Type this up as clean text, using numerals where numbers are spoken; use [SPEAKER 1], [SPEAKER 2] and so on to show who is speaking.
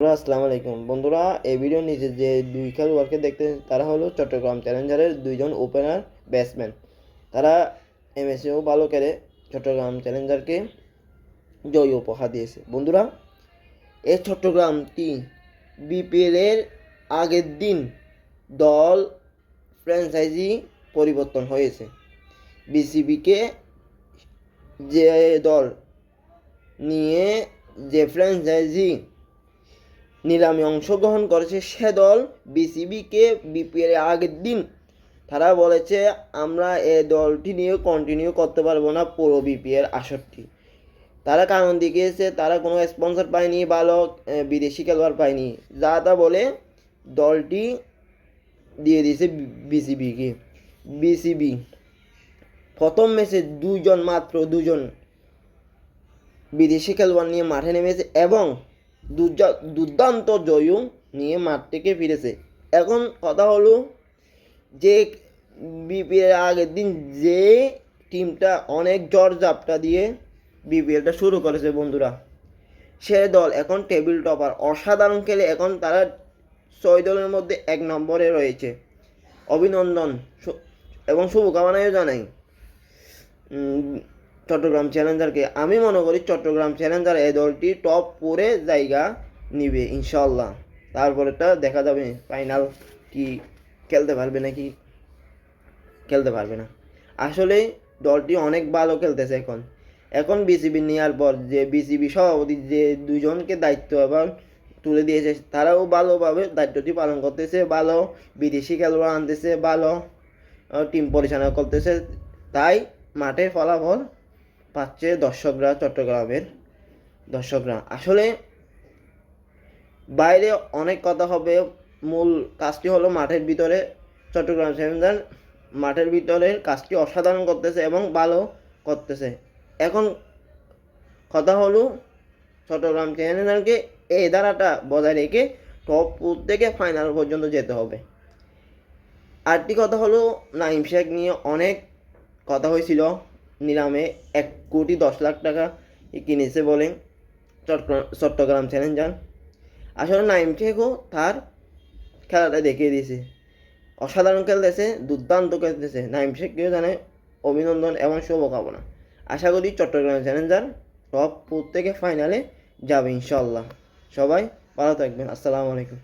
[SPEAKER 1] আসসালামু আলাইকুম বন্ধুরা, এই ভিডিওর নিচে যে দুই খেলোয়াড়কে দেখতে তারা হলো চট্টগ্রাম চ্যালেঞ্জার্সের দুইজন ওপেনার ব্যাটসম্যান। তারা এমএসেও ভালো খেলে চট্টগ্রাম চ্যালেঞ্জার্সকে জয় উপহার দিয়েছে। বন্ধুরা, এই চট্টগ্রামটি বিপিএলের আগের দিন দল ফ্র্যাঞ্চাইজি পরিবর্তন হয়েছে। বিসিবিকে যে দল নিয়ে যে ফ্র্যাঞ্চাইজি নিলামে অংশগ্রহণ করেছে সে দল বিসিবিকে বিপিএল আগের দিন তারা বলেছে আমরা এই দলটি নিয়ে কন্টিনিউ করতে পারবো না পুরো বিপিএল আসরটি। তারা কারণ দেখিয়েছে তারা কোনো স্পন্সর পায়নি, ভালো বিদেশি খেলোয়াড় পায়নি, যা তা বলে দলটি দিয়ে দিয়েছে বিসিবিকে। বিসিবি প্রথম ম্যাচে মাত্র দুজন বিদেশি খেলোয়াড় নিয়ে মাঠে নেমেছে এবং দুর্দান্ত জয় নিয়ে মাঠ থেকে ফিরেছে। এখন কথা হলো যে বিপিএল আগের দিন যে টিমটা অনেক ঝড়-ঝাপটা দিয়ে বিপিএলটা শুরু করেছে বন্ধুরা, সে দল এখন টেবিল টপার, অসাধারণ খেলে এখন তারা 6 দলের মধ্যে 1 নম্বরে রয়েছে। অভিনন্দন এবং শুভকামনাও জানাই চট্টগ্রাম চ্যালেঞ্জারকে। আমি মনে করি চট্টগ্রাম চ্যালেঞ্জার এই দলটি টপ 4-এ জায়গা নিবে ইনশাল্লাহ। তারপরেটা দেখা যাবে ফাইনাল কি খেলতে পারবে নাকি খেলতে পারবে না। আসলে দলটি অনেক ভালো খেলতেছে এখন বিসিবি নেওয়ার পর যে বিসিবি সভাপতি যে দুজনকে দায়িত্ব এবার তুলে দিয়েছে তারাও ভালোভাবে দায়িত্বটি পালন করতেছে, ভালো বিদেশি খেলোয়াড় আনতেছে, ভালো টিম পরিচালনা করতেছে। তাই মাঠের ফলাফল পাচ্ছে দর্শকরা, চট্টগ্রামের দর্শকরা। আসলে বাইরে অনেক কথা হবে, মূল কাজটি হলো মাঠের ভিতরে চট্টগ্রাম চ্যালেঞ্জার মাঠের ভিতরের কাজটি অসাধারণ করতেছে এবং ভালো করতেছে। এখন কথা হলো চট্টগ্রাম চ্যালেঞ্জারকে এই ধারাটা বজায় রেখে টপ 4 থেকে ফাইনাল পর্যন্ত যেতে হবে। আরেকটি কথা হলো নাইম শেখ নিয়ে অনেক কথা হয়েছিল, নিলামে 1,10,00,000 টাকা কিনেছে বলে চট্টগ্রাম চ্যালেঞ্জার। আসলে নাইম শেখও তার খেলাটা দেখিয়ে দিয়েছে, অসাধারণ খেলতেছে, দুর্দান্ত খেলতেছে। নাইম শেখকেও জানাই অভিনন্দন এবং শুভকামনা। আশা করি চট্টগ্রাম চ্যালেঞ্জার টপ 4 থেকে ফাইনালে যাবে ইনশাল্লাহ। সবাই ভালো থাকবেন। আসসালামু আলাইকুম।